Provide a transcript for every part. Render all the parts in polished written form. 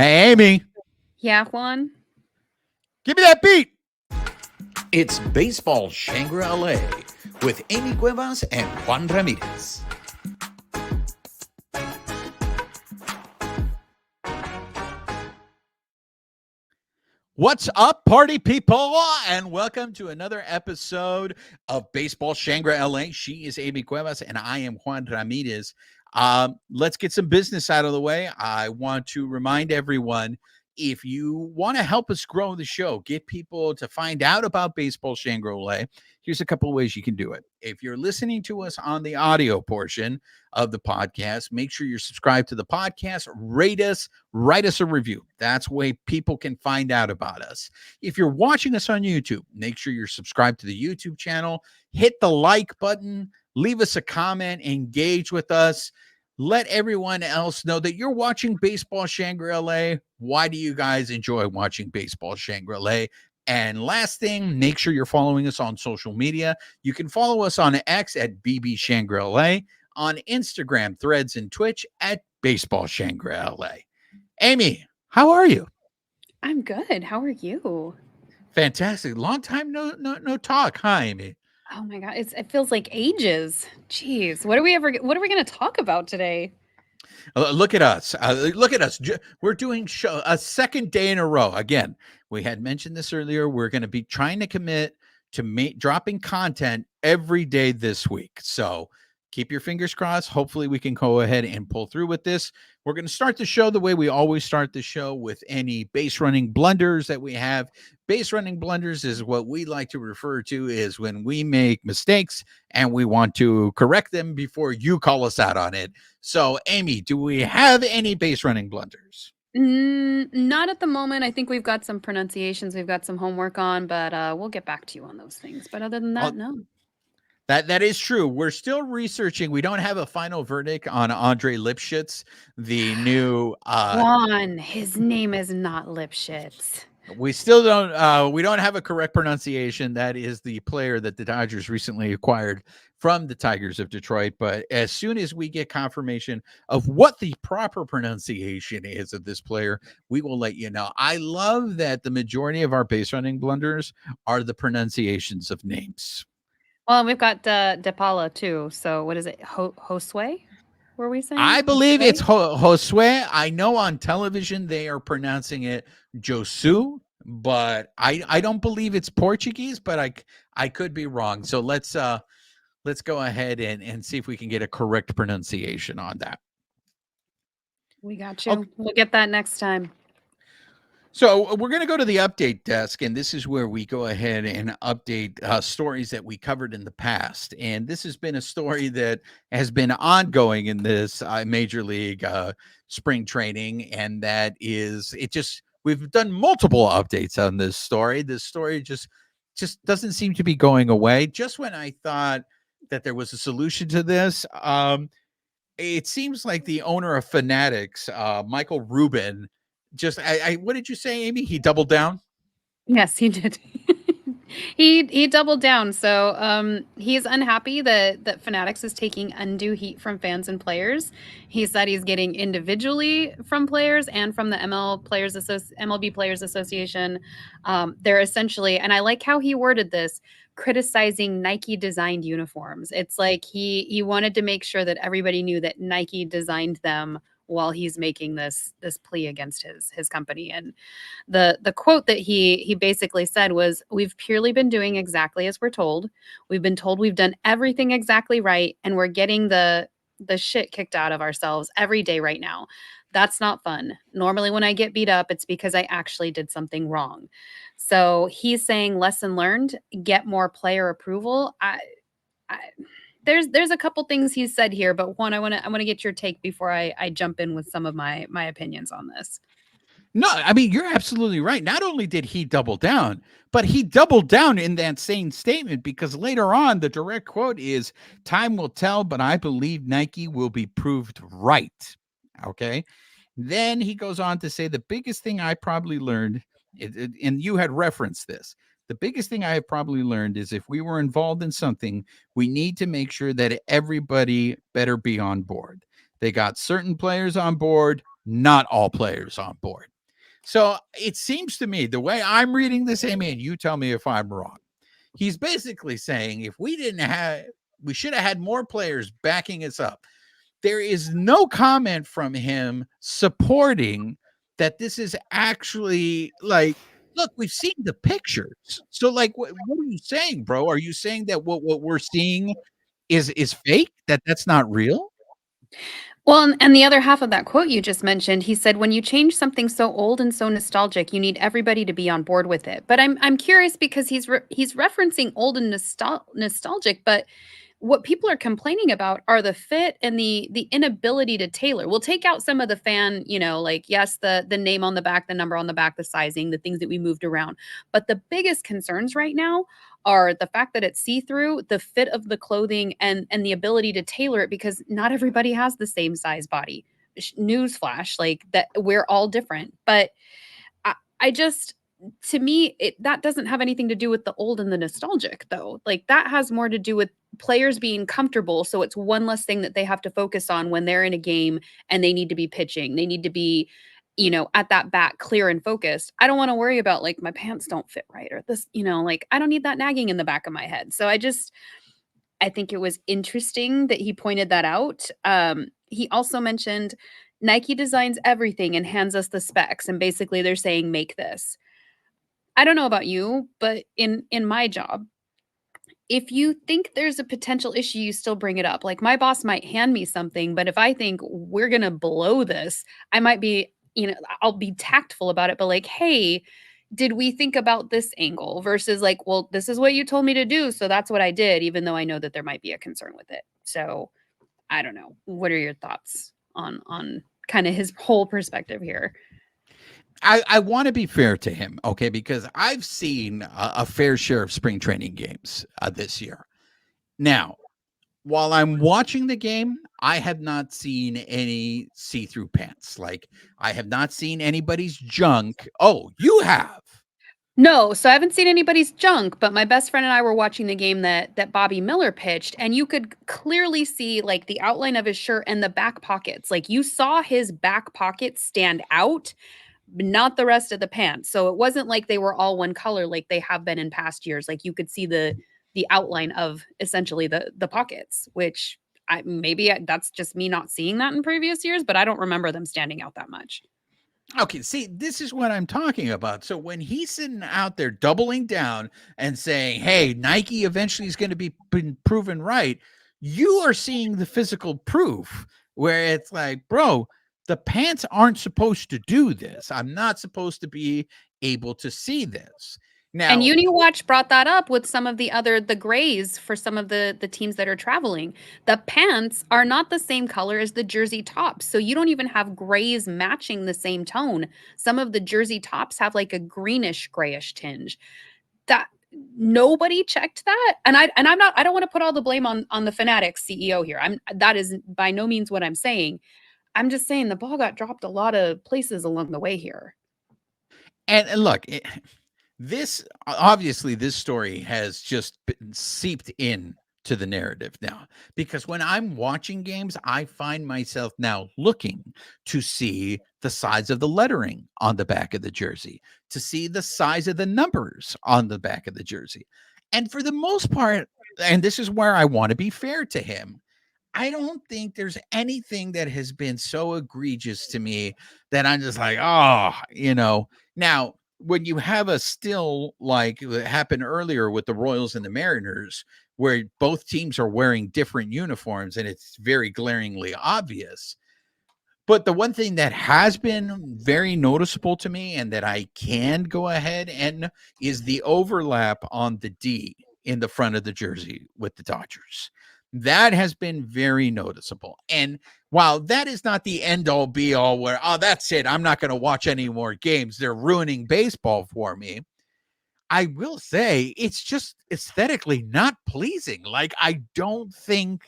Hey, Amy, Yeah, Juan. give me that beat. It's Baseball Shangri-La with Amy Cuevas and Juan Ramirez. What's up, party people? And welcome to another episode of Baseball Shangri-La. She is Amy Cuevas, and I am Juan Ramirez. Let's get some business out of the way. I want to remind everyone, if you want to help us grow the show, get people to find out about Baseball Shangri-La, here's a couple of ways you can do it. If you're listening to us on the audio portion of the podcast, make sure you're subscribed to the podcast, rate us, write us a review. That's the way people can find out about us. If you're watching us on YouTube, make sure you're subscribed to the YouTube channel, hit the like button, leave us a comment, engage with us. Let everyone else know that you're watching Baseball Shangri-La. Why do you guys enjoy watching Baseball Shangri-La? And last thing, make sure you're following us on social media. You can follow us on X at BB Shangri-La, on Instagram, Threads, and Twitch at Baseball Shangri-La. Amy, how are you? I'm good. How are you? Fantastic. Long time no talk. Hi, Amy. Oh my god, it feels like ages. Jeez, what are we going to talk about today? Look at us. Look at us. We're doing a second day in a row. Again, we had mentioned this earlier. We're going to be trying to commit to dropping content every day this week. So keep your fingers crossed. Hopefully we can go ahead and pull through with this. We're going to start the show the way we always start the show, with any base running blunders that we have. Base running blunders is what we like to refer to is when we make mistakes and we want to correct them before you call us out on it. So, Amy, do we have any base running blunders? Not at the moment. I think we've got some pronunciations we've got some homework on, but we'll get back to you on those things. But other than that, no. That is true. We're still researching. We don't have a final verdict on Andre Lipschitz, the new Juan, his name is not Lipschitz. We still don't we don't have a correct pronunciation. That is the player that the Dodgers recently acquired from the Tigers of Detroit. But as soon as we get confirmation of what the proper pronunciation is of this player, we will let you know. I love that the majority of our base running blunders are the pronunciations of names. Well, we've got DePaula too. So what is it? Josue? Were we saying? I believe it's Josue. I know on television they are pronouncing it Josu, but I don't believe it's Portuguese, but I could be wrong. So let's go ahead and see if we can get a correct pronunciation on that. We got you. Okay. We'll get that next time. So we're going to go to the update desk, and this is where we go ahead and update stories that we covered in the past. And this has been a story that has been ongoing in this Major League spring training, and that is we've done multiple updates on this story. This story just doesn't seem to be going away. Just when I thought that there was a solution to this, it seems like the owner of Fanatics, Michael Rubin, what did you say, Amy? He doubled down? Yes, he did. he doubled down. So he's unhappy that Fanatics is taking undue heat from fans and players. He said he's getting individually from players and from the MLB Players Association. They're essentially, and I like how he worded this, criticizing Nike designed uniforms. It's like he wanted to make sure that everybody knew that Nike designed them while he's making this plea against his company. And the quote that he basically said was, "We've purely been doing exactly as we're told. We've been told we've done everything exactly right, and we're getting the shit kicked out of ourselves every day right now. That's not fun. Normally when I get beat up, it's because I actually did something wrong." So he's saying, lesson learned, get more player approval. There's a couple things he said here, but one, I want to get your take before I jump in with some of my opinions on this. No, I mean, you're absolutely right. Not only did he double down, but he doubled down in that same statement, because later on the direct quote is, "Time will tell, but I believe Nike will be proved right." Okay. Then he goes on to say, "The biggest thing I probably learned," and you had referenced this, "the biggest thing I have probably learned is if we were involved in something, we need to make sure that everybody better be on board. They got certain players on board, not all players on board. So it seems to me, the way I'm reading this, Amy, and you tell me if I'm wrong, he's basically saying if we should have had more players backing us up. There is no comment from him supporting that this is actually like, look, we've seen the pictures. So, like, what are you saying, bro? Are you saying that what we're seeing is fake? That's not real? Well, and the other half of that quote you just mentioned, he said, "When you change something so old and so nostalgic, you need everybody to be on board with it." But I'm curious because he's referencing old and nostalgic, but what people are complaining about are the fit and the inability to tailor. We'll take out some of the fan, like yes, the name on the back, the number on the back, the sizing, the things that we moved around. But the biggest concerns right now are the fact that it's see-through, the fit of the clothing, and the ability to tailor it because not everybody has the same size body. Newsflash, like that we're all different. But I just to me that doesn't have anything to do with the old and the nostalgic though. Like that has more to do with players being comfortable, so it's one less thing that they have to focus on when they're in a game and they need to be pitching. They need to be at that bat clear and focused. I don't want to worry about like my pants don't fit right or this, like I don't need that nagging in the back of my head. So I think it was interesting that he pointed that out. He also mentioned Nike designs everything and hands us the specs, and basically they're saying make this. I don't know about you, but in my job, if you think there's a potential issue, you still bring it up. Like my boss might hand me something, but if I think we're going to blow this, I might be, I'll be tactful about it, but like, hey, did we think about this angle versus like, well, this is what you told me to do, so that's what I did, even though I know that there might be a concern with it. So, I don't know. What are your thoughts on kind of his whole perspective here? I want to be fair to him, okay, because I've seen a fair share of spring training games this year. Now, while I'm watching the game, I have not seen any see-through pants. Like I have not seen anybody's junk. Oh, you have. No, so I haven't seen anybody's junk, but my best friend and I were watching the game that Bobby Miller pitched, and you could clearly see like the outline of his shirt and the back pockets. Like you saw his back pockets stand out, but not the rest of the pants. So it wasn't like they were all one color like they have been in past years. Like you could see the outline of essentially the pockets, which that's just me not seeing that in previous years, but I don't remember them standing out that much. Okay, see, this is what I'm talking about. So when he's sitting out there doubling down and saying, "Hey, Nike eventually is going to be proven right," you are seeing the physical proof where it's like, bro, the pants aren't supposed to do this. I'm not supposed to be able to see this. And Now, UniWatch brought that up with some of the grays for some of the teams that are traveling. The pants are not the same color as the jersey tops. So you don't even have grays matching the same tone. Some of the jersey tops have like a greenish grayish tinge. That nobody checked that. I don't want to put all the blame on the Fanatics CEO here. That is by no means what I'm saying. I'm just saying the ball got dropped a lot of places along the way here. and look, this obviously this story has just been seeped in to the narrative now because when I'm watching games, I find myself now looking to see the size of the lettering on the back of the jersey, to see the size of the numbers on the back of the jersey. And for the most part, and this is where I want to be fair to him, I don't think there's anything that has been so egregious to me that I'm just like, oh, Now, when you have a still like what happened earlier with the Royals and the Mariners, where both teams are wearing different uniforms and it's very glaringly obvious. But the one thing that has been very noticeable to me and that I can go ahead and is the overlap on the D in the front of the jersey with the Dodgers. That has been very noticeable. And while that is not the end all be all where, oh, that's it, I'm not going to watch any more games, they're ruining baseball for me. I will say it's just aesthetically not pleasing. Like, I don't think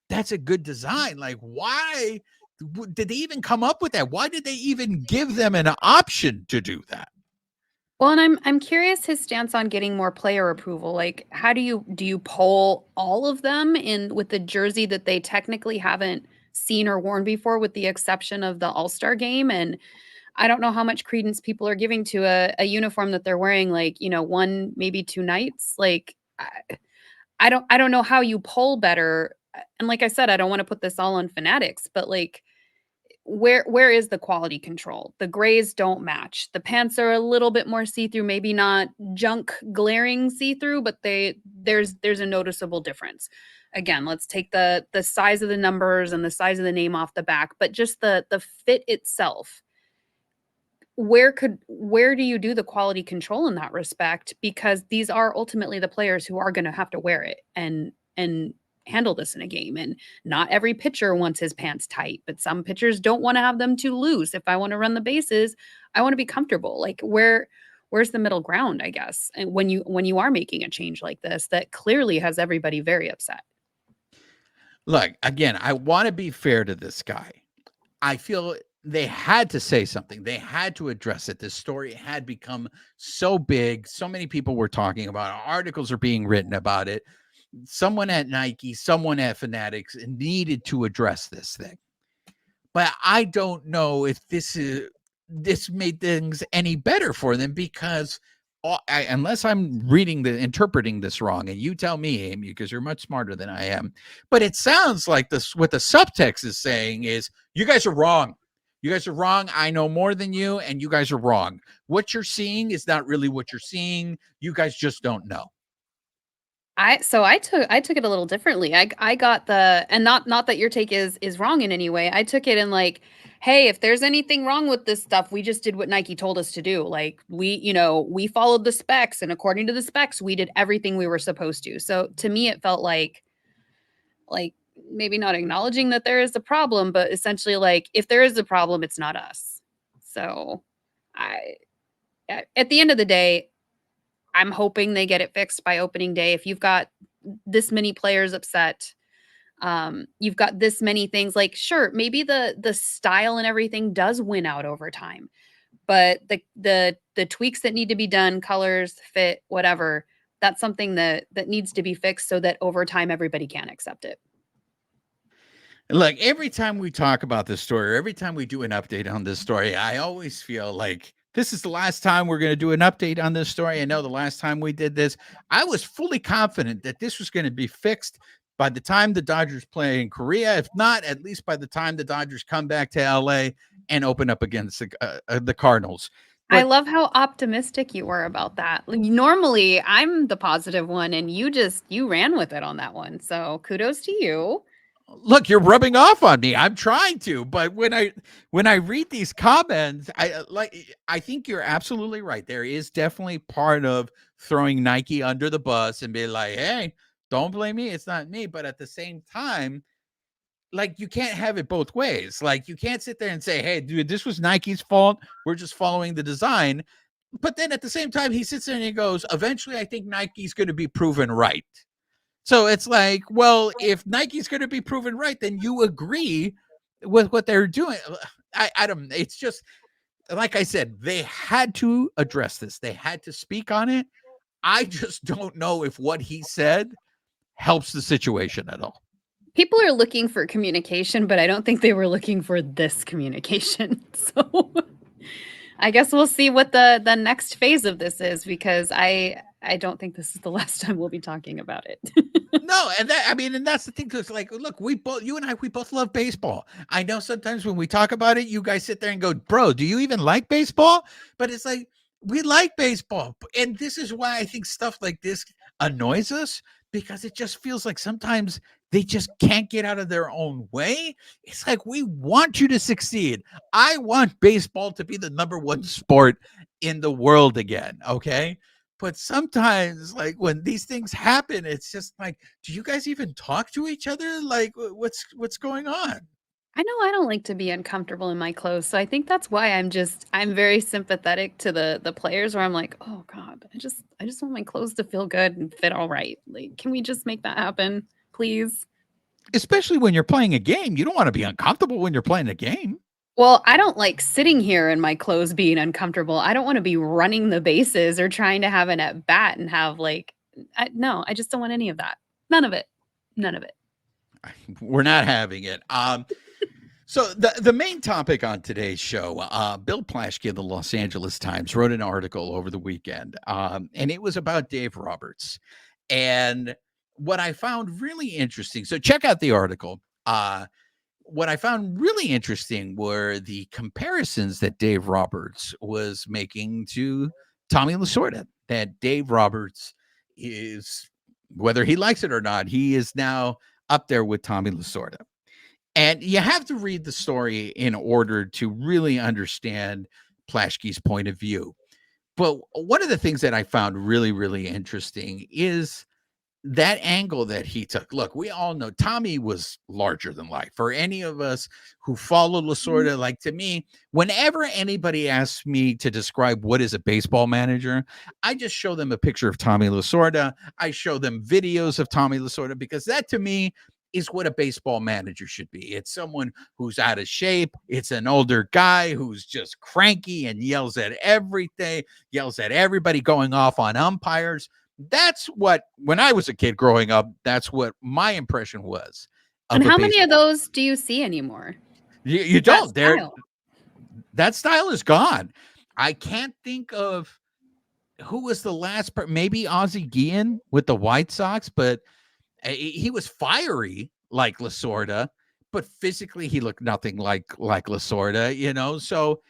that's a good design. Like, why did they even come up with that? Why did they even give them an option to do that? Well, and I'm curious his stance on getting more player approval. Like, how do you poll all of them in with the jersey that they technically haven't seen or worn before, with the exception of the All-Star game. And I don't know how much credence people are giving to a uniform that they're wearing, like, one, maybe 2 nights. Like, I don't know how you poll better. And like I said, I don't want to put this all on Fanatics, but like, where is the quality control? The grays don't match. The pants are a little bit more see-through, maybe not junk glaring see-through, but there's a noticeable difference. Again, let's take the size of the numbers and the size of the name off the back, but just the fit itself. Where do you do the quality control in that respect? Because these are ultimately the players who are going to have to wear it and handle this in a game. And not every pitcher wants his pants tight, but some pitchers don't want to have them too loose. If I want to run the bases, I want to be comfortable. Like, where's the middle ground, I guess? And when you are making a change like this, that clearly has everybody very upset. Look, again, I want to be fair to this guy. I feel they had to say something. They had to address it. This story had become so big. So many people were talking about it. Articles are being written about it. Someone at Nike, someone at Fanatics needed to address this thing. But I don't know if this made things any better for them, because unless I'm interpreting this wrong, and you tell me, Amy, because you're much smarter than I am, but it sounds like what the subtext is saying is, you guys are wrong. You guys are wrong. I know more than you, and you guys are wrong. What you're seeing is not really what you're seeing. You guys just don't know. I took it a little differently. I got and not that your take is wrong in any way. I took it in like, hey, if there's anything wrong with this stuff, we just did what Nike told us to do. Like, we followed the specs, and according to the specs, we did everything we were supposed to. So to me, it felt like maybe not acknowledging that there is a problem, but essentially like, if there is a problem, it's not us. So at the end of the day, I'm hoping they get it fixed by opening day. If you've got this many players upset, you've got this many things, like, sure, maybe the style and everything does win out over time, but the tweaks that need to be done, colors, fit, whatever, that's something that needs to be fixed so that over time everybody can accept it. Look, every time we talk about this story, or every time we do an update on this story, I always feel like this is the last time we're going to do an update on this story. I know the last time we did this, I was fully confident that this was going to be fixed by the time the Dodgers play in Korea. If not, at least by the time the Dodgers come back to LA and open up against the Cardinals. I love how optimistic you were about that. Like, normally, I'm the positive one, and you ran with it on that one. So kudos to you. Look, you're rubbing off on me. I'm trying to, but when I read these comments, I think you're absolutely right. There is definitely part of throwing Nike under the bus and be like, hey, don't blame me. It's not me. But at the same time, like, you can't have it both ways. Like, you can't sit there and say, hey, dude, this was Nike's fault. We're just following the design. But then at the same time, he sits there and he goes, eventually, I think Nike's going to be proven right. So it's like, well, if Nike's going to be proven right, then you agree with what they're doing. I don't, it's just, like I said, they had to address this. They had to speak on it. I just don't know if what he said helps the situation at all. People are looking for communication, but I don't think they were looking for this communication. So I guess we'll see what the next phase of this is, because I don't think this is the last time we'll be talking about it. No, and that's the thing. Because, like, look, you and I, we both love baseball. I know sometimes when we talk about it, you guys sit there and go, bro, do you even like baseball? But it's like, we like baseball. And this is why I think stuff like this annoys us, because it just feels like sometimes they just can't get out of their own way. It's like, we want you to succeed. I want baseball to be the number one sport in the world again. Okay. But sometimes, like, when these things happen, it's just like, do you guys even talk to each other? Like, what's going on? I know I don't like to be uncomfortable in my clothes, so I think that's why I'm very sympathetic to the players, where I'm like, oh God, I just want my clothes to feel good and fit all right. Like, can we just make that happen, please? Especially when you're playing a game. You don't want to be uncomfortable when you're playing a game. Well, I don't like sitting here in my clothes being uncomfortable. I don't want to be running the bases or trying to have an at bat and have no, I just don't want any of that. None of it. None of it. We're not having it. So the main topic on today's show, Bill Plaschke of the Los Angeles Times wrote an article over the weekend, and it was about Dave Roberts. And what I found really interesting, so check out the article. What I found really interesting were the comparisons that Dave Roberts was making to Tommy Lasorda. That Dave Roberts is, whether he likes it or not, he is now up there with Tommy Lasorda. And you have to read the story in order to really understand Plaschke's point of view. But one of the things that I found really, really interesting is that angle that he took. Look, we all know Tommy was larger than life. For any of us who follow Lasorda, like to me, whenever anybody asks me to describe what is a baseball manager, I just show them a picture of Tommy Lasorda. I show them videos of Tommy Lasorda because that to me is what a baseball manager should be. It's someone who's out of shape. It's an older guy who's just cranky and yells at everything, yells at everybody, going off on umpires. That's what, when I was a kid growing up, that's what my impression was. And how many of those do you see anymore? You don't. That style is gone. I can't think of who was the last part. Maybe Ozzie Guillen with the White Sox, but he was fiery like Lasorda, but physically he looked nothing like Lasorda, you know. So,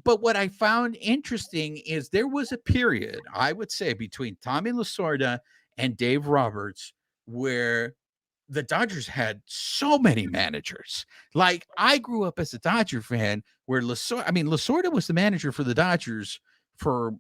but what I found interesting is there was a period, I would say, between Tommy Lasorda and Dave Roberts where the Dodgers had so many managers. Like, I grew up as a Dodger fan where Lasorda was the manager for the Dodgers for,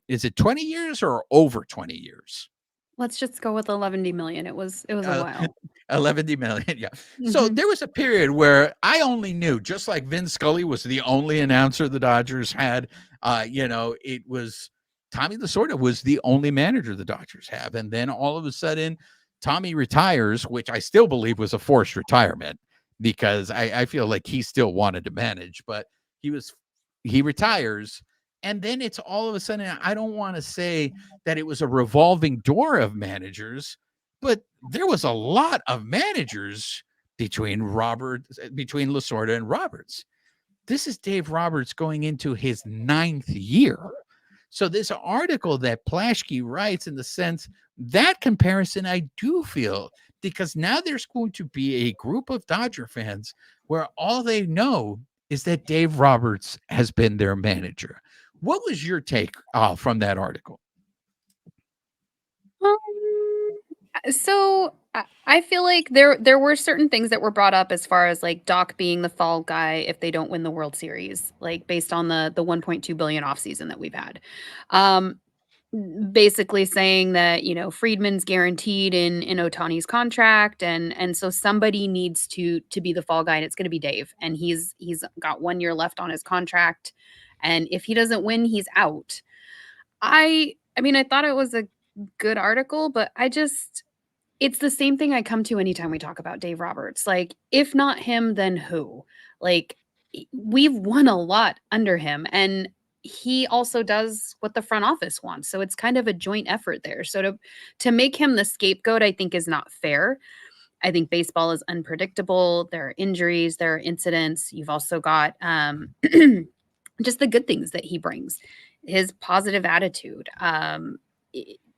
is it 20 years or over 20 years? Let's just go with 11 million. It was a while. 11 million, yeah. So there was a period where I only knew, just like Vin Scully was the only announcer the Dodgers had, it was Tommy Lasorda was the only manager the Dodgers have. And then all of a sudden, Tommy retires, which I still believe was a forced retirement because I feel like he still wanted to manage, but he retires. And then it's all of a sudden, I don't want to say that it was a revolving door of managers, but there was a lot of managers between Lasorda and Roberts. This is Dave Roberts going into his 9th year. So this article that Plaschke writes, in the sense, that comparison I do feel, because now there's going to be a group of Dodger fans where all they know is that Dave Roberts has been their manager. What was your take from that article? So I feel like there were certain things that were brought up as far as like Doc being the fall guy if they don't win the World Series, like based on the 1.2 billion offseason that we've had. Basically saying that, Friedman's guaranteed in Ohtani's contract, and so somebody needs to be the fall guy, and it's going to be Dave, and he's got 1 year left on his contract, and if he doesn't win, he's out. I mean, I thought it was a good article, but it's the same thing I come to anytime we talk about Dave Roberts. Like, if not him, then who? Like, we've won a lot under him, and he also does what the front office wants. So it's kind of a joint effort there. So to make him the scapegoat, I think, is not fair. I think baseball is unpredictable. There are injuries, there are incidents. You've also got just the good things that he brings, his positive attitude.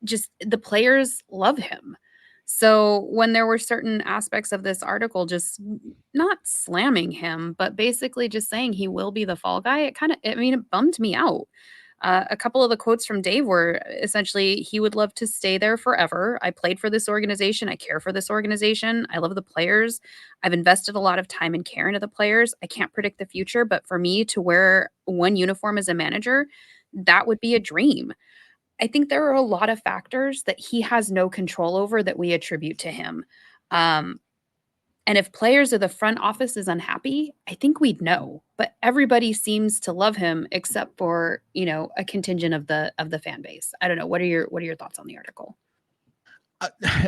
Just the players love him. So when there were certain aspects of this article just not slamming him, but basically just saying he will be the fall guy, it bummed me out. A couple of the quotes from Dave were essentially, he would love to stay there forever. I played for this organization. I care for this organization. I love the players. I've invested a lot of time and care into the players. I can't predict the future, but for me to wear one uniform as a manager, that would be a dream. I think there are a lot of factors that he has no control over that we attribute to him. And if players or the front office is unhappy, I think we'd know. But everybody seems to love him except for, a contingent of the fan base. I don't know. What are your thoughts on the article?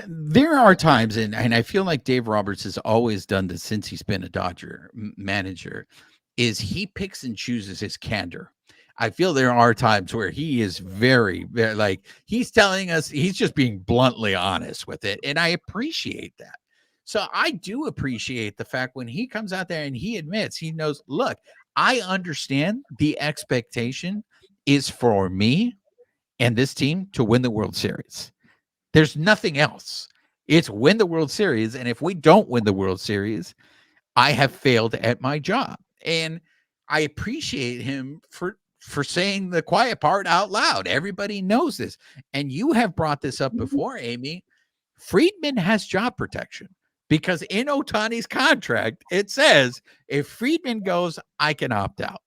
There are times, and I feel like Dave Roberts has always done this since he's been a Dodger manager, is he picks and chooses his candor. I feel there are times where he is very, very, like, he's telling us, he's just being bluntly honest with it. And I appreciate that. So I do appreciate the fact when he comes out there and he admits, he knows, look, I understand the expectation is for me and this team to win the World Series. There's nothing else. It's win the World Series. And if we don't win the World Series, I have failed at my job. And I appreciate him for saying the quiet part out loud. Everybody knows this. And you have brought this up before, Amy. Friedman has job protection because in Ohtani's contract, it says if Friedman goes, I can opt out.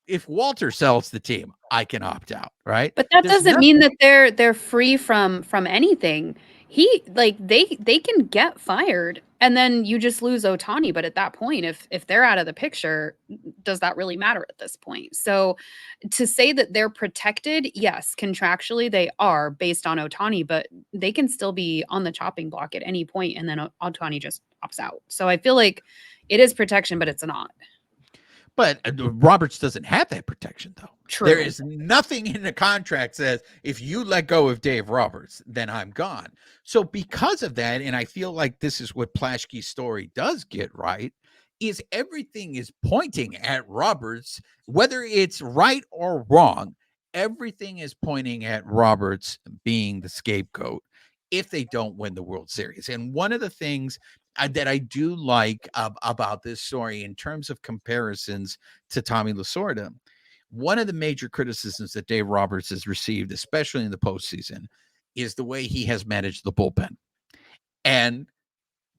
If Walter sells the team, I can opt out, right? But that There's doesn't mean that they're free from anything. They can get fired and then you just lose Ohtani. But at that point, if they're out of the picture, does that really matter at this point? So to say that they're protected, yes, contractually they are based on Ohtani, but they can still be on the chopping block at any point, and then Ohtani just opts out. So I feel like it is protection, but it's not. But Roberts doesn't have that protection, though. True. There is nothing in the contract says if you let go of Dave Roberts, then I'm gone. So because of that, and I feel like this is what Plaschke's story does get right, is everything is pointing at Roberts, whether it's right or wrong. Everything is pointing at Roberts being the scapegoat if they don't win the World Series. And one of the things that I do like about this story in terms of comparisons to Tommy Lasorda, one of the major criticisms that Dave Roberts has received, especially in the postseason, is the way he has managed the bullpen. And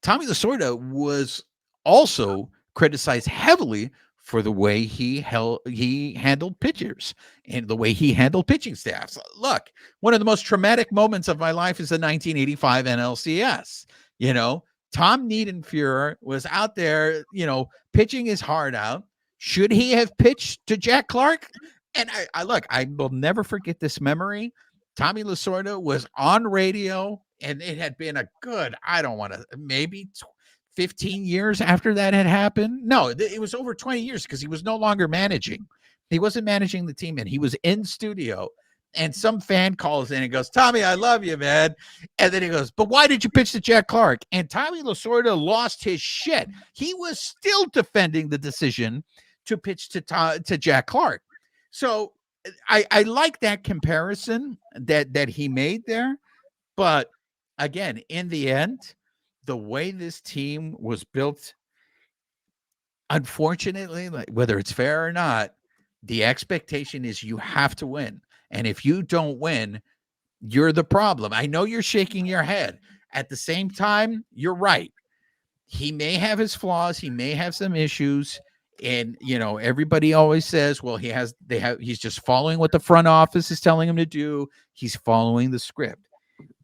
Tommy Lasorda was also criticized heavily for the way he handled pitchers and the way he handled pitching staffs. Look, one of the most traumatic moments of my life is the 1985 NLCS. You know, Tom Niedenfuer was out there, pitching his heart out. Should he have pitched to Jack Clark? And I will never forget this memory. Tommy Lasorda was on radio, and it had been a good, I don't want to, maybe 15 years after that had happened. No, it was over 20 years because he was no longer managing. He wasn't managing the team, and he was in studio. And some fan calls in and goes, Tommy, I love you, man. And then he goes, but why did you pitch to Jack Clark? And Tommy Lasorda lost his shit. He was still defending the decision to pitch to Jack Clark. So I like that comparison that he made there. But again, in the end, the way this team was built, unfortunately, like whether it's fair or not, the expectation is you have to win. And if you don't win, you're the problem. I know you're shaking your head. At the same time, you're right. He may have his flaws. He may have some issues. And, everybody always says, well, he's just following what the front office is telling him to do. He's following the script.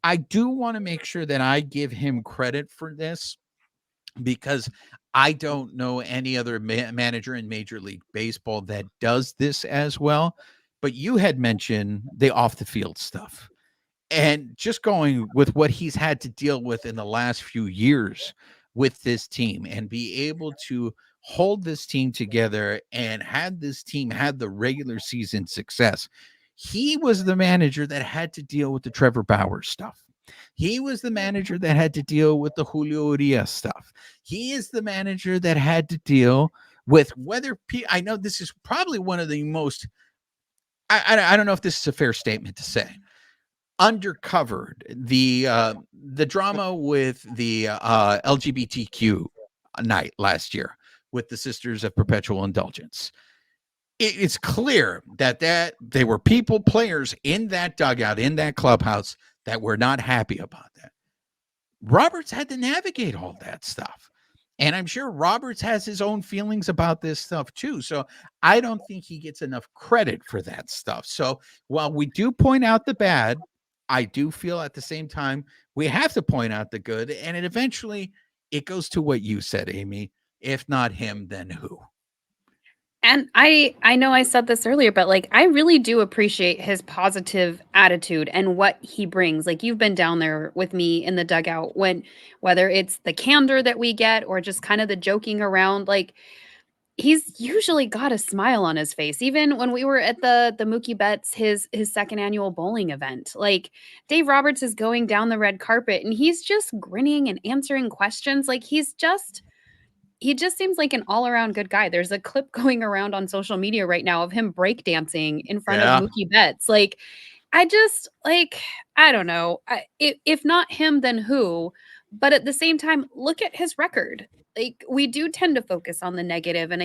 I do want to make sure that I give him credit for this because I don't know any other manager in Major League Baseball that does this as well. But you had mentioned the off the field stuff, and just going with what he's had to deal with in the last few years with this team and be able to hold this team together and had this team had the regular season success. He was the manager that had to deal with the Trevor Bauer stuff. He was the manager that had to deal with the Julio Urias stuff. He is the manager that had to deal with whether I know this is probably one of the most, I don't know if this is a fair statement to say, undercovered the drama with the LGBTQ night last year with the Sisters of Perpetual Indulgence. It's clear that they were players in that dugout, in that clubhouse, that were not happy about that. Roberts had to navigate all that stuff. And I'm sure Roberts has his own feelings about this stuff too. So I don't think he gets enough credit for that stuff. So while we do point out the bad, I do feel at the same time we have to point out the good. And eventually it goes to what you said, Amy. If not him, then who? And I know I said this earlier, but I really do appreciate his positive attitude and what he brings. You've been down there with me in the dugout whether it's the candor that we get or just kind of the joking around, he's usually got a smile on his face. Even when we were at the Mookie Betts his second annual bowling event, like Dave Roberts is going down the red carpet and he's just grinning and answering questions. Like he just seems like an all-around good guy. There's a clip going around on social media right now of him breakdancing in front of Yeah. Mookie Betts. Like I just like I don't know. If not him, then who? But at the same time, look at his record. Like we do tend to focus on the negative, and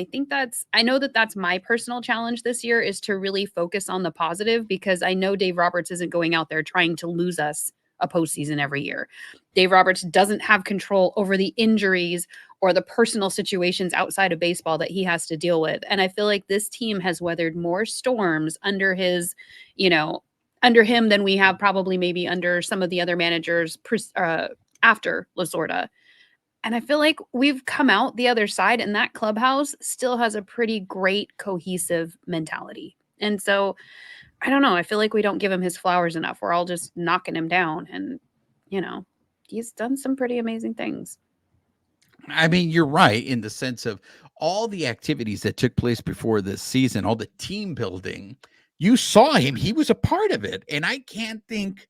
I know that that's my personal challenge this year is to really focus on the positive because I know Dave Roberts isn't going out there trying to lose us a postseason every year. Dave Roberts doesn't have control over the injuries or the personal situations outside of baseball that he has to deal with. And I feel like this team has weathered more storms under his, you know, under him than we have probably maybe under some of the other managers after Lasorda. And I feel like we've come out the other side, and that clubhouse still has a pretty great cohesive mentality. And so I don't know. I feel like we don't give him his flowers enough. We're all just knocking him down. And, you know, he's done some pretty amazing things. I mean, you're right in the sense of all the activities that took place before this season, all the team building. You saw him, he was a part of it. And I can't think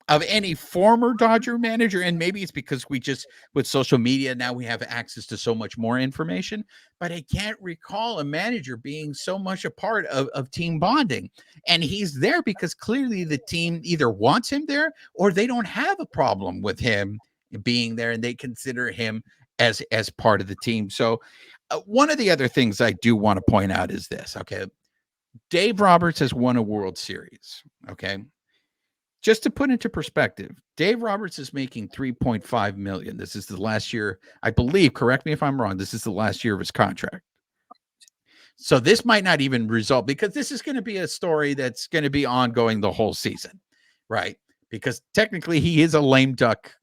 of any former Dodger manager, and maybe it's because we just with social media now we have access to so much more information, but I can't recall a manager being so much a part of team bonding. And he's there because clearly the team either wants him there or they don't have a problem with him being there and they consider him as part of the team. So one of the other things I do want to point out is this. Okay, Dave Roberts has won a World Series. Okay, just to put into perspective, Dave Roberts is making 3.5 million. This is the last year, I believe, correct me if I'm wrong, this is the last year of his contract. So this might not even result because this is going to be a story that's going to be ongoing the whole season, right? Because technically he is a lame duck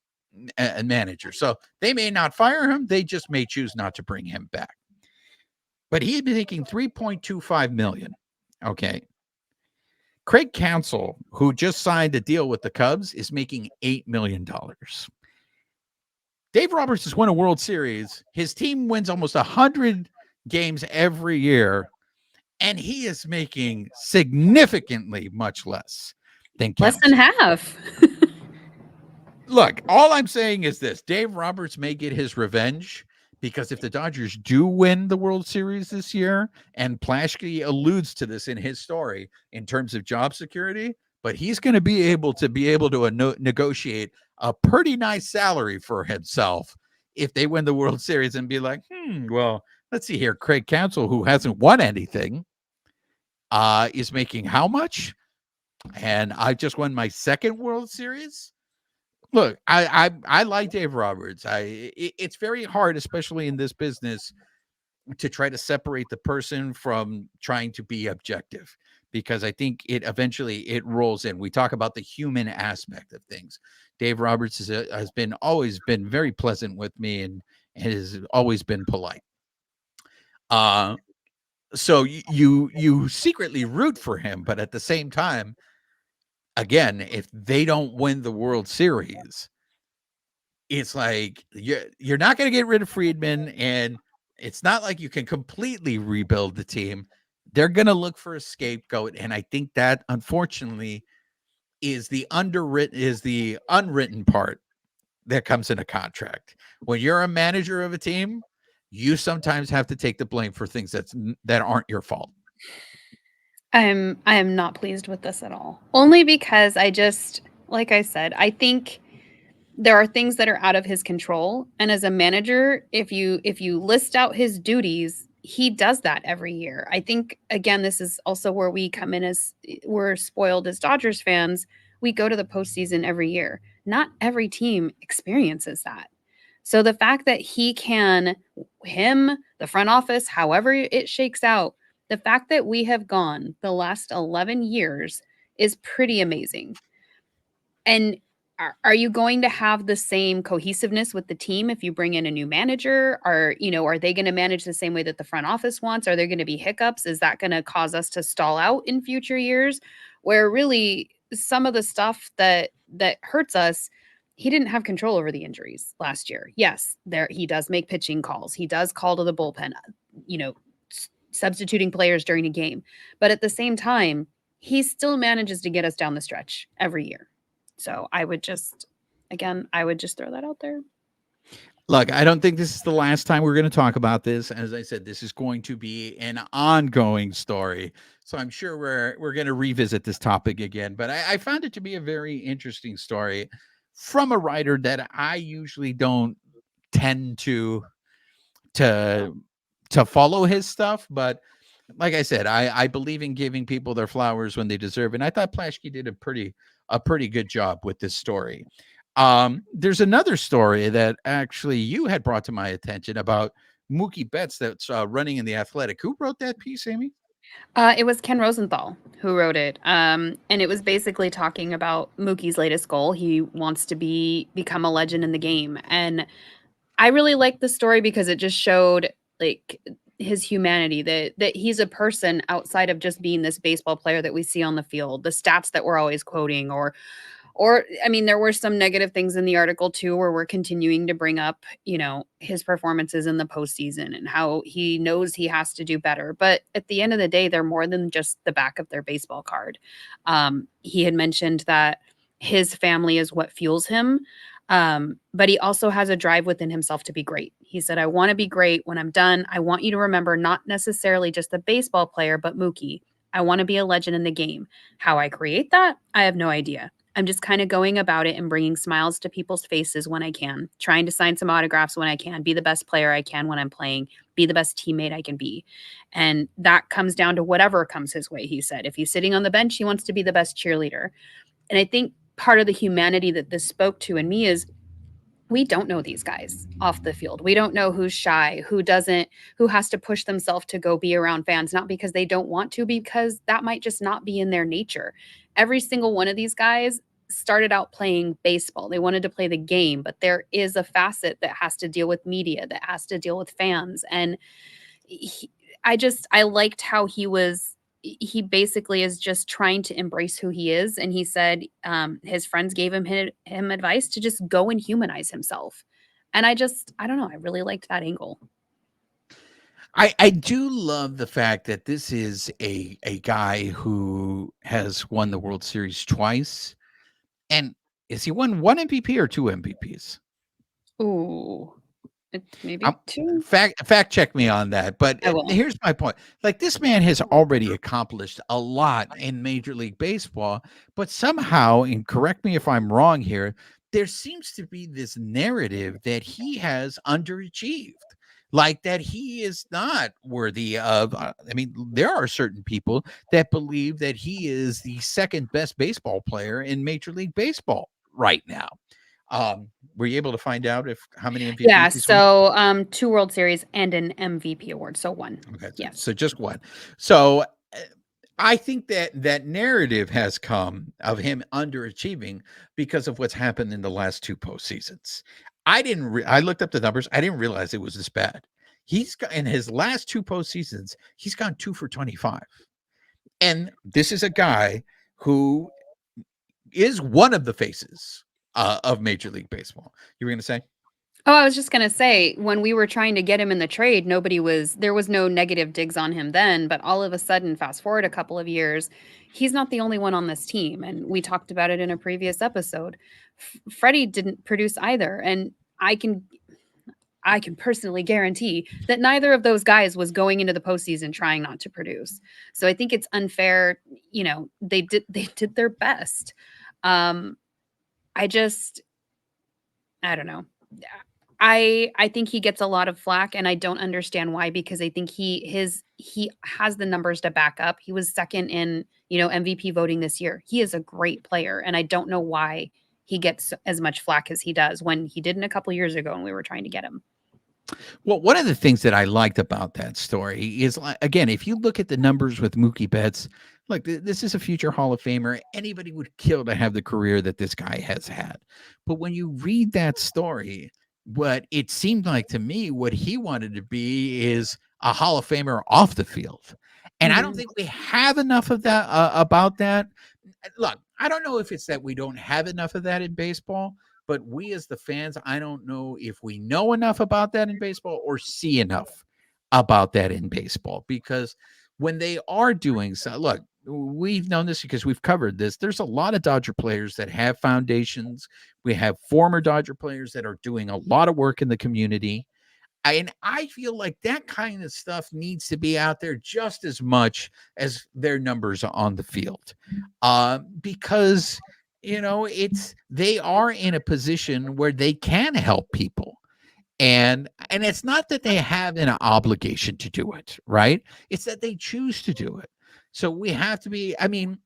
manager. So they may not fire him, they just may choose not to bring him back. But he had been making 3.25 million. Okay. Craig Counsell, who just signed a deal with the Cubs, is making $8 million. Dave Roberts has won a World Series. His team wins almost 100 games every year, and he is making significantly much less than Counsell. Less than half. Look, all I'm saying is this. Dave Roberts may get his revenge because if the Dodgers do win the World Series this year, and Plaschke alludes to this in his story in terms of job security, but he's going to be able to negotiate a pretty nice salary for himself if they win the World Series and be like, well, let's see here. Craig Counsell, who hasn't won anything, is making how much? And I just won my second World Series. Look, I like Dave Roberts. It's very hard, especially in this business, to try to separate the person from trying to be objective, because I think it eventually it rolls in. We talk about the human aspect of things. Dave Roberts has been always been very pleasant with me and has always been polite. So you secretly root for him, but at the same time, again, if they don't win the World Series, it's like you're not going to get rid of Friedman, and it's not like you can completely rebuild the team. They're going to look for a scapegoat, and I think that unfortunately is the unwritten part that comes in a contract. When you're a manager of a team, you sometimes have to take the blame for things that aren't your fault. I am not pleased with this at all. Only because like I said, I think there are things that are out of his control, and as a manager, if you list out his duties, he does that every year. I think again this is also where we come in as we're spoiled as Dodgers fans. We go to the postseason every year. Not every team experiences that. So the fact that the front office, however it shakes out, the fact that we have gone the last 11 years is pretty amazing. And are you going to have the same cohesiveness with the team if you bring in a new manager? Are they going to manage the same way that the front office wants? Are there going to be hiccups? Is that going to cause us to stall out in future years? Where really some of the stuff that hurts us, he didn't have control over the injuries last year. Yes, he does make pitching calls. He does call to the bullpen. substituting players during a game. But at the same time, he still manages to get us down the stretch every year. So I would just throw that out there. Look, I don't think this is the last time we're going to talk about this. As I said, this is going to be an ongoing story. So I'm sure we're going to revisit this topic again. But I found it to be a very interesting story from a writer that I usually don't tend to follow his stuff. But like I said, I believe in giving people their flowers when they deserve. And I thought Plashke did a pretty good job with this story. There's another story that actually you had brought to my attention about Mookie Betts that's running in the Athletic. Who wrote that piece, Amy? It was Ken Rosenthal who wrote it, and it was basically talking about Mookie's latest goal. He wants to become a legend in the game, and I really liked the story because it just showed like his humanity, that he's a person outside of just being this baseball player that we see on the field, the stats that we're always quoting, or I mean, there were some negative things in the article too, where we're continuing to bring up, his performances in the postseason and how he knows he has to do better. But at the end of the day, they're more than just the back of their baseball card. He had mentioned that his family is what fuels him. But he also has a drive within himself to be great. He said, I want to be great. When I'm done, I want you to remember not necessarily just the baseball player, but Mookie. I want to be a legend in the game. How I create that, I have no idea. I'm just kind of going about it and bringing smiles to people's faces when I can, trying to sign some autographs when I can, be the best player I can when I'm playing, be the best teammate I can be. And that comes down to whatever comes his way, he said. If he's sitting on the bench, he wants to be the best cheerleader. And I think part of the humanity that this spoke to in me is we don't know these guys off the field. We don't know who's shy, who doesn't, who has to push themselves to go be around fans, not because they don't want to, because that might just not be in their nature. Every single one of these guys started out playing baseball. They wanted to play the game, but there is a facet that has to deal with media, that has to deal with fans. And I liked how he basically is just trying to embrace who he is. And he said his friends gave him advice to just go and humanize himself. And I don't know. I really liked that angle. I do love the fact that this is a guy who has won the World Series twice. And is he won one MVP or two MVPs? Ooh. Maybe two. Fact check me on that. But here's my point. Like, this man has already accomplished a lot in Major League Baseball, but somehow, and correct me if I'm wrong here, there seems to be this narrative that he has underachieved. Like that he is not worthy of, there are certain people that believe that he is the second best baseball player in Major League Baseball right now. Were you able to find out how many MVPs? Yeah, so 2 World Series and an MVP award, so 1. Okay, yes. So just 1. So I think that narrative has come of him underachieving because of what's happened in the last 2 postseasons. I looked up the numbers. I didn't realize it was this bad. He's got, in his last 2 postseasons, he's gone 2 for 25. And this is a guy who is one of the faces of Major League Baseball. You were going to say? Oh, I was just going to say, when we were trying to get him in the trade, there was no negative digs on him then, but all of a sudden, fast forward a couple of years, he's not the only one on this team. And we talked about it in a previous episode. Freddie didn't produce either. And I can personally guarantee that neither of those guys was going into the postseason trying not to produce. So I think it's unfair. They did their best. I don't know. I think he gets a lot of flack, and I don't understand why, because I think he has the numbers to back up. He was second in, MVP voting this year. He is a great player, and I don't know why he gets as much flack as he does when he didn't a couple years ago when we were trying to get him. Well, one of the things that I liked about that story is, again, if you look at the numbers with Mookie Betts, look, this is a future Hall of Famer. Anybody would kill to have the career that this guy has had. But when you read that story, what it seemed like to me, what he wanted to be is a Hall of Famer off the field. And I don't think we have enough of that about that. Look, I don't know if it's that we don't have enough of that in baseball, but we as the fans, I don't know if we know enough about that in baseball or see enough about that in baseball, because when they are doing so, look, we've known this because we've covered this. There's a lot of Dodger players that have foundations. We have former Dodger players that are doing a lot of work in the community. And I feel like that kind of stuff needs to be out there just as much as their numbers on the field, because they are in a position where they can help people, and it's not that they have an obligation to do it, right? It's that they choose to do it. So we have to be, I mean,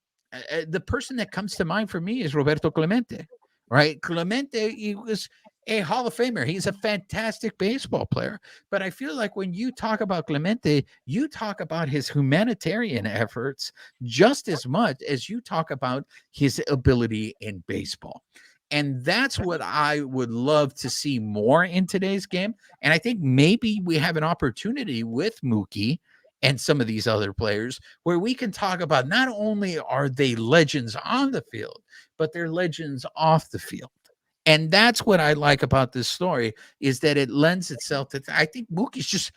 the person that comes to mind for me is Roberto Clemente, right? Clemente, he was a Hall of Famer. He's a fantastic baseball player. But I feel like when you talk about Clemente, you talk about his humanitarian efforts just as much as you talk about his ability in baseball. And that's what I would love to see more in today's game. And I think maybe we have an opportunity with Mookie and some of these other players where we can talk about not only are they legends on the field, but they're legends off the field. And that's what I like about this story, is that it lends itself to, I think Mookie's just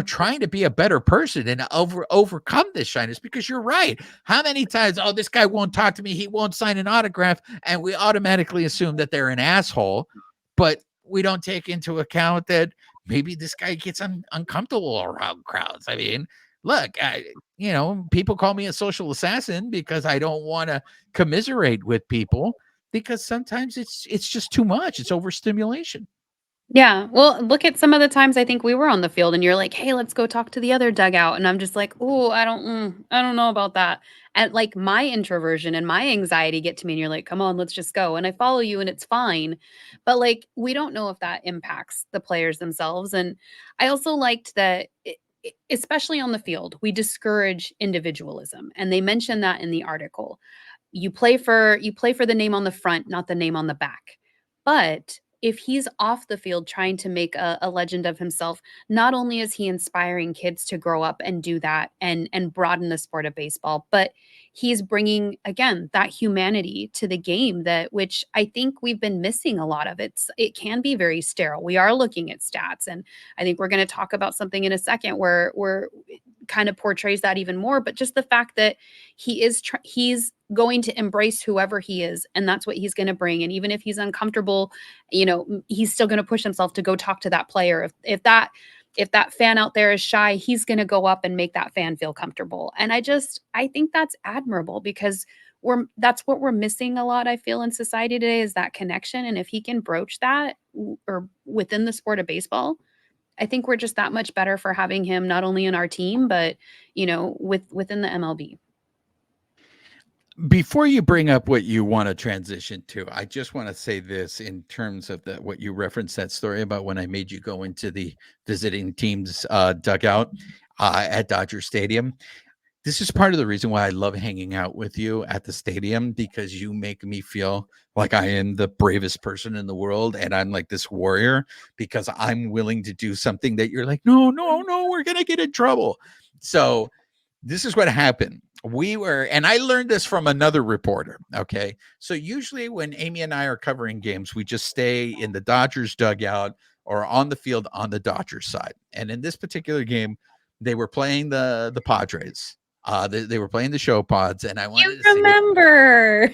trying to be a better person and overcome this shyness, because you're right. How many times, oh, this guy won't talk to me, he won't sign an autograph, and we automatically assume that they're an asshole, but we don't take into account that maybe this guy gets uncomfortable around crowds. I mean, look, people call me a social assassin because I don't want to commiserate with people, because sometimes it's just too much. It's overstimulation. Yeah. Well, look at some of the times I think we were on the field and you're like, "Hey, let's go talk to the other dugout." And I'm just like, "Oh, I don't know about that." And like my introversion and my anxiety get to me and you're like, "Come on, let's just go." And I follow you and it's fine. But like we don't know if that impacts the players themselves. And I also liked that especially on the field, we discourage individualism. And they mentioned that in the article. You play for the name on the front, not the name on the back. But if he's off the field trying to make a legend of himself, not only is he inspiring kids to grow up and do that and broaden the sport of baseball, but he's bringing again that humanity to the game, that which I think we've been missing a lot of. It can be very sterile. We are looking at stats, and I think we're going to talk about something in a second where kind of portrays that even more. But just the fact that he's going to embrace whoever he is, and that's what he's going to bring. And even if he's uncomfortable, he's still going to push himself to go talk to that player. If that fan out there is shy, he's going to go up and make that fan feel comfortable. And I think that's admirable, because that's what we're missing a lot, I feel, in society today, is that connection. And if he can broach that or within the sport of baseball, I think we're just that much better for having him not only in our team, but within the MLB. Before you bring up what you want to transition to, I just want to say this in terms of what you referenced, that story about when I made you go into the visiting team's dugout at Dodger Stadium. This is part of the reason why I love hanging out with you at the stadium, because you make me feel like I am the bravest person in the world, and I'm like this warrior, because I'm willing to do something that you're like, no, no, no, we're going to get in trouble. So this is what happened. And I learned this from another reporter. Okay. So usually when Amy and I are covering games, we just stay in the Dodgers dugout or on the field on the Dodgers side. And in this particular game, they were playing the Padres. They were playing the show pods, and I wanted to see Remember.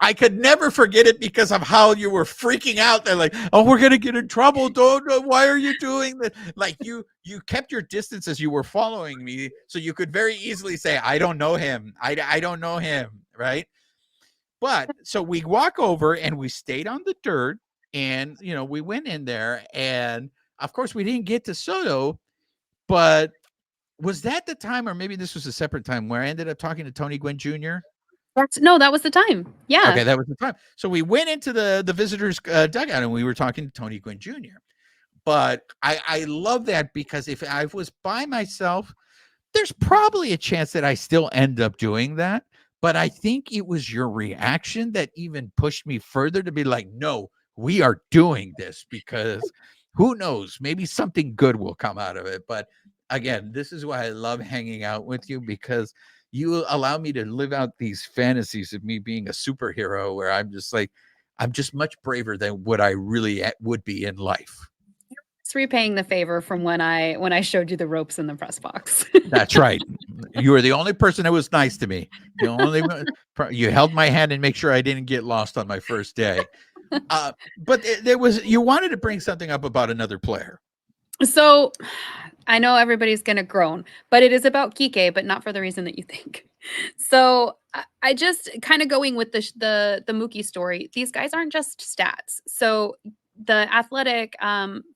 I could never forget it because of how you were freaking out. They're like, "Oh, we're gonna get in trouble! Don't! Why are you doing that?" Like you kept your distance as you were following me, so you could very easily say, "I don't know him. I don't know him." Right? But so we walk over and we stayed on the dirt, and we went in there, and of course we didn't get to Soto, but was that the time, or maybe this was a separate time, where I ended up talking to Tony Gwynn Jr.? That was the time. Yeah. Okay, that was the time. So we went into the visitors dugout, and we were talking to Tony Gwynn Jr. But I love that, because if I was by myself, there's probably a chance that I still end up doing that. But I think it was your reaction that even pushed me further to be like, no, we are doing this, because who knows, maybe something good will come out of it. But again, this is why I love hanging out with you, because you allow me to live out these fantasies of me being a superhero, where I'm just like, I'm just much braver than what I really would be in life. It's repaying the favor from when I showed you the ropes in the press box. That's right. You were the only person that was nice to me. The only one, you held my hand and make sure I didn't get lost on my first day. But there was, you wanted to bring something up about another player. So I know everybody's going to groan, but it is about Kiké, but not for the reason that you think. So I just kind of going with the Mookie story. These guys aren't just stats. So the Athletic,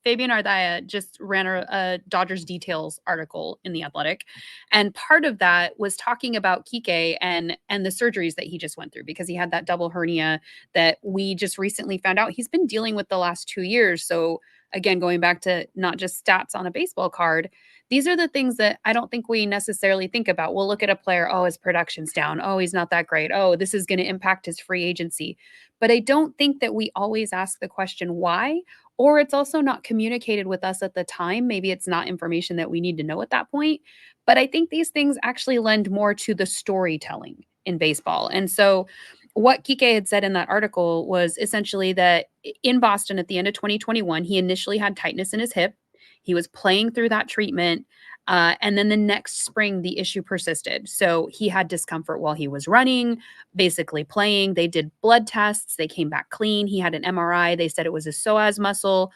Fabian Ardaya just ran a Dodgers details article in the Athletic, and part of that was talking about Kiké and the surgeries that he just went through because he had that double hernia that we just recently found out he's been dealing with the last 2 years. So again, going back to not just stats on a baseball card, these are the things that I don't think we necessarily think about. We'll look at a player, oh, his production's down. Oh, he's not that great. Oh, this is going to impact his free agency. But I don't think that we always ask the question why, or it's also not communicated with us at the time. Maybe it's not information that we need to know at that point. But I think these things actually lend more to the storytelling in baseball. And so what Kiké had said in that article was essentially that in Boston at the end of 2021, he initially had tightness in his hip. He was playing through that treatment. And then the next spring, the issue persisted. So he had discomfort while he was running, basically playing. They did blood tests. They came back clean. He had an MRI. They said it was his psoas muscle.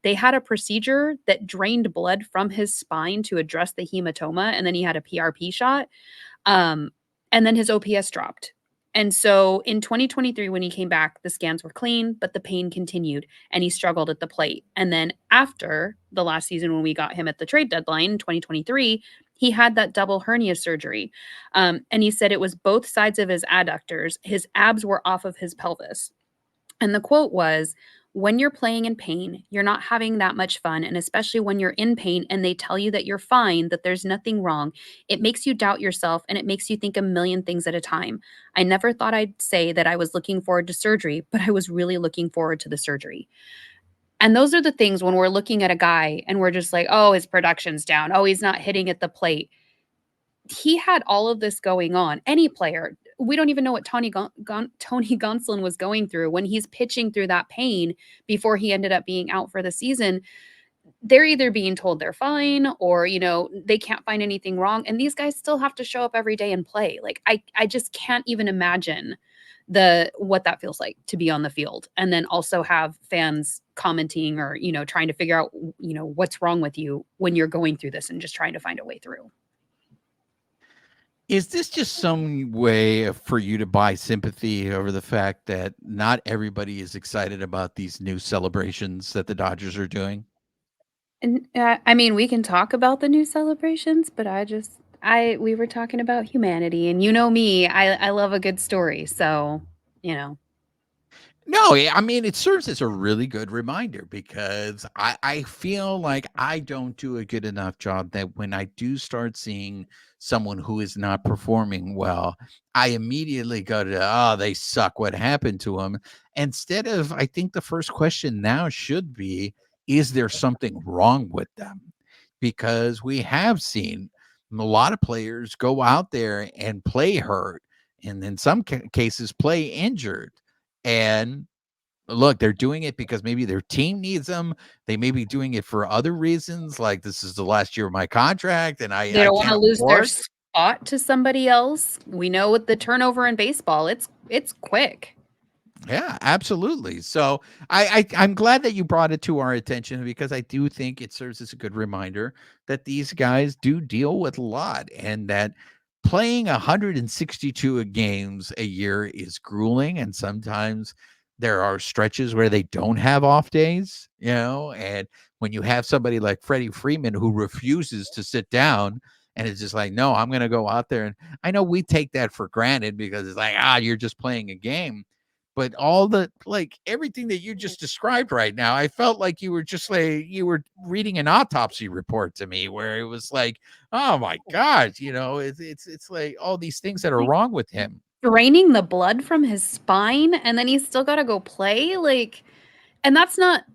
They had a procedure that drained blood from his spine to address the hematoma. And then he had a PRP shot. And then his OPS dropped. And so in 2023, when he came back, the scans were clean, but the pain continued and he struggled at the plate. And then after the last season, when we got him at the trade deadline in 2023, he had that double hernia surgery. And he said it was both sides of his adductors. His abs were off of his pelvis. And the quote was, when you're playing in pain, you're not having that much fun. And especially when you're in pain and they tell you that you're fine, that there's nothing wrong, it makes you doubt yourself and it makes you think a million things at a time. I never thought I'd say that I was looking forward to surgery, but I was really looking forward to the surgery. And those are the things when we're looking at a guy and we're just like, oh, his production's down. Oh, he's not hitting at the plate. He had all of this going on. Any player, we don't even know what Tony Gonsolin was going through when he's pitching through that pain before he ended up being out for the season. They're either being told they're fine or, they can't find anything wrong. And these guys still have to show up every day and play. Like, I just can't even imagine what that feels like to be on the field and then also have fans commenting or, trying to figure out, what's wrong with you when you're going through this and just trying to find a way through. Is this just some way for you to buy sympathy over the fact that not everybody is excited about these new celebrations that the Dodgers are doing? And I mean, we can talk about the new celebrations, but we were talking about humanity, and you know me, I love a good story. So, you know, No, I mean, it serves as a really good reminder because I feel like I don't do a good enough job that when I do start seeing someone who is not performing well, I immediately go to, oh, they suck. What happened to them? Instead of, I think the first question now should be, is there something wrong with them? Because we have seen a lot of players go out there and play hurt, and in some cases, play injured. And look, they're doing it because maybe their team needs them. They may be doing it for other reasons, like this is the last year of my contract and they I don't want can't to lose their afford. spot to somebody else. We know with the turnover in baseball, it's quick. Yeah, absolutely. So I'm glad that you brought it to our attention because I do think it serves as a good reminder that these guys do deal with a lot and that playing 162 games a year is grueling. And sometimes there are stretches where they don't have off days, and when you have somebody like Freddie Freeman who refuses to sit down and it's just like, no, I'm going to go out there. And I know we take that for granted because it's like, you're just playing a game, but all the like everything that you just described right now, I felt like you were just like you were reading an autopsy report to me, where it was like, oh my God, it's like all these things that are wrong with him. Draining the blood from his spine, and then he's still got to go play. Like, and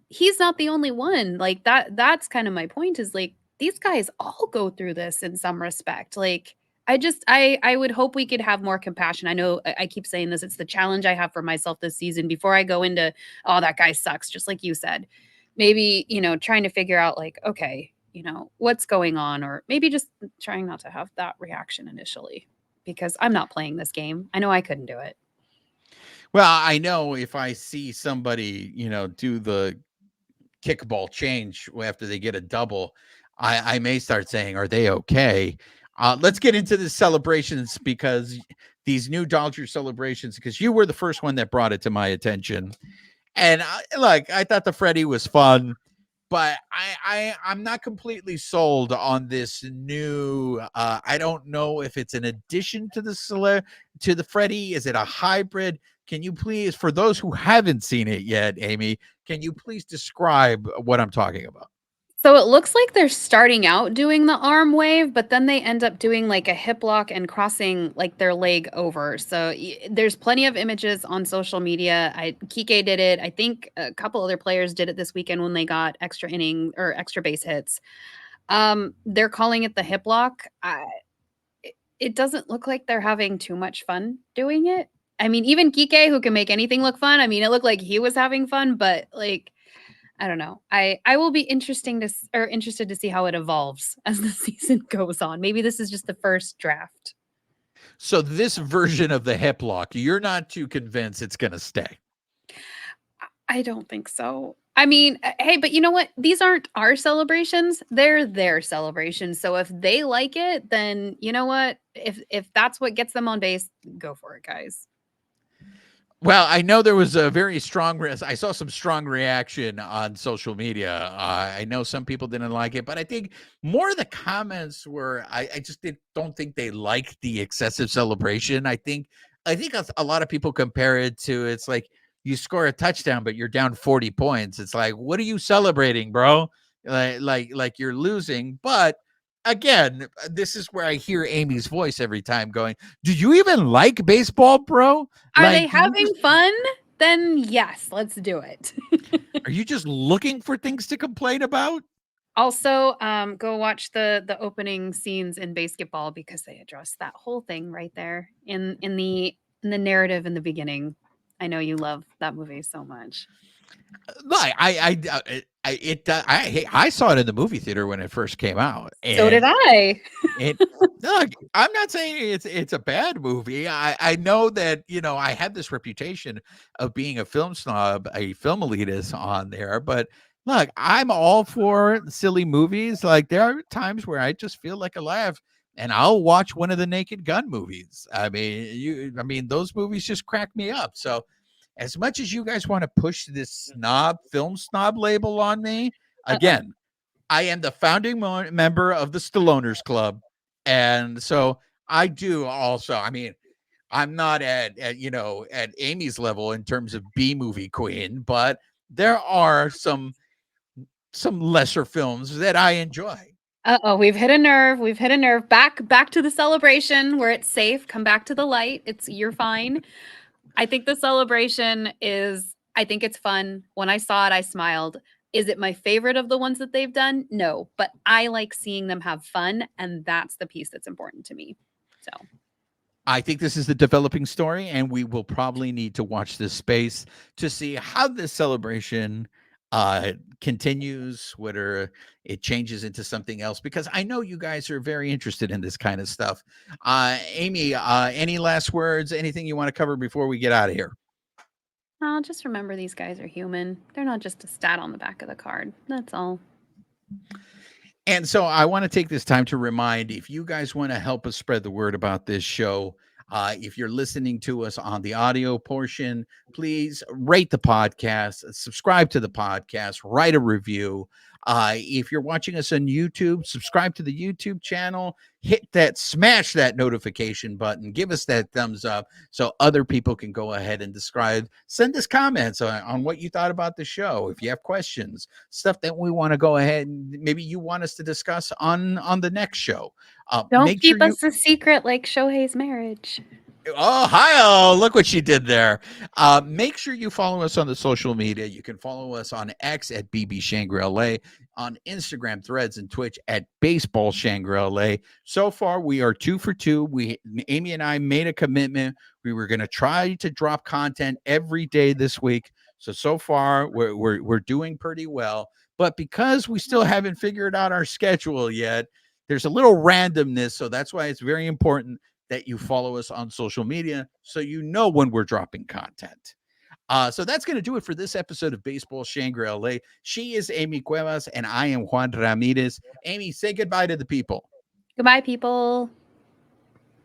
he's not the only one. Like that's kind of my point is like these guys all go through this in some respect. Like I would hope we could have more compassion. I know I keep saying this, it's the challenge I have for myself this season before I go into, oh, that guy sucks, just like you said. maybe, trying to figure out like, okay, what's going on, or maybe just trying not to have that reaction initially because I'm not playing this game. I know I couldn't do it. Well, I know if I see somebody, do the kickball change after they get a double, I may start saying, are they okay? Let's get into the celebrations because these new Dodger celebrations, because you were the first one that brought it to my attention. And I thought the Freddie was fun, but I'm not completely sold on this new. I don't know if it's an addition to the Freddie. Is it a hybrid? Can you please, for those who haven't seen it yet, Amy, can you please describe what I'm talking about? So it looks like they're starting out doing the arm wave, but then they end up doing like a hip lock and crossing like their leg over. So there's plenty of images on social media. Kiké did it. I think a couple other players did it this weekend when they got extra inning or extra base hits. They're calling it the hip lock. It doesn't look like they're having too much fun doing it. I mean, even Kiké, who can make anything look fun. I mean, it looked like he was having fun, but like I don't know. I will be interested to see how it evolves as the season goes on. Maybe this is just the first draft. So this version of the hip lock, you're not too convinced it's going to stay. I don't think so. I mean, hey, but you know what? These aren't our celebrations. They're their celebrations. So if they like it, then you know what? If that's what gets them on base, go for it, guys. Well, I know there was a very strong. I saw some strong reaction on social media. I know some people didn't like it, but I think more of the comments were. I just don't think they liked the excessive celebration. I think a lot of people compare it to. It's like you score a touchdown, but you're down 40 points. It's like, what are you celebrating, bro? Like you're losing, but. Again, this is where I hear Amy's voice every time going, do you even like baseball, bro? Are Like, they having fun? Then yes, let's do it. are you just looking for things to complain about? Also, go watch the opening scenes in Basketball because they address that whole thing right there in the narrative in the beginning. I know you love that movie so much. Like I saw it in the movie theater when it first came out. So did I. It look, I'm not saying it's a bad movie. I know that I had this reputation of being a film snob, a film elitist on there, but look, I'm all for silly movies. Like there are times where I just feel like a laugh. And I'll watch one of the Naked Gun movies. I mean, those movies just crack me up. So, as much as you guys want to push this film snob label on me, again, I am the founding member of the Stalloner's Club. And so I do also, I mean, I'm not at Amy's level in terms of B movie queen, but there are some lesser films that I enjoy. Uh-oh, we've hit a nerve. We've hit a nerve. Back to the celebration where it's safe. Come back to the light. You're fine. I think the celebration I think it's fun. When I saw it, I smiled. Is it my favorite of the ones that they've done? No, but I like seeing them have fun, and that's the piece that's important to me. So I think this is the developing story, and we will probably need to watch this space to see how this celebration continues, whether it changes into something else, because I know you guys are very interested in this kind of stuff. Amy, any last words, anything you want to cover before we get out of here? I'll just remember these guys are human. They're not just a stat on the back of the card. That's all. And so I want to take this time to remind, if you guys want to help us spread the word about this show, if you're listening to us on the audio portion, please rate the podcast, subscribe to the podcast, write a review. If you're watching us on YouTube, subscribe to the YouTube channel, smash that notification button, give us that thumbs up so other people can go ahead and send us comments on what you thought about the show. If you have questions, stuff that we want to go ahead and maybe you want us to discuss on the next show. Don't keep us a secret like Shohei's marriage. Oh, hi. Look what she did there. Make sure you follow us on the social media. You can follow us on X at BB Shangri-La, on Instagram, Threads, and Twitch at Baseball Shangri-La. So far, we are 2 for 2. Amy and I made a commitment. We were going to try to drop content every day this week. So far we're doing pretty well. But because we still haven't figured out our schedule yet, there's a little randomness. So that's why it's very important that you follow us on social media so you know when we're dropping content. So that's going to do it for this episode of Baseball Shangri-La. She is Amy Cuevas, and I am Juan Ramirez. Amy, say goodbye to the people. Goodbye, people.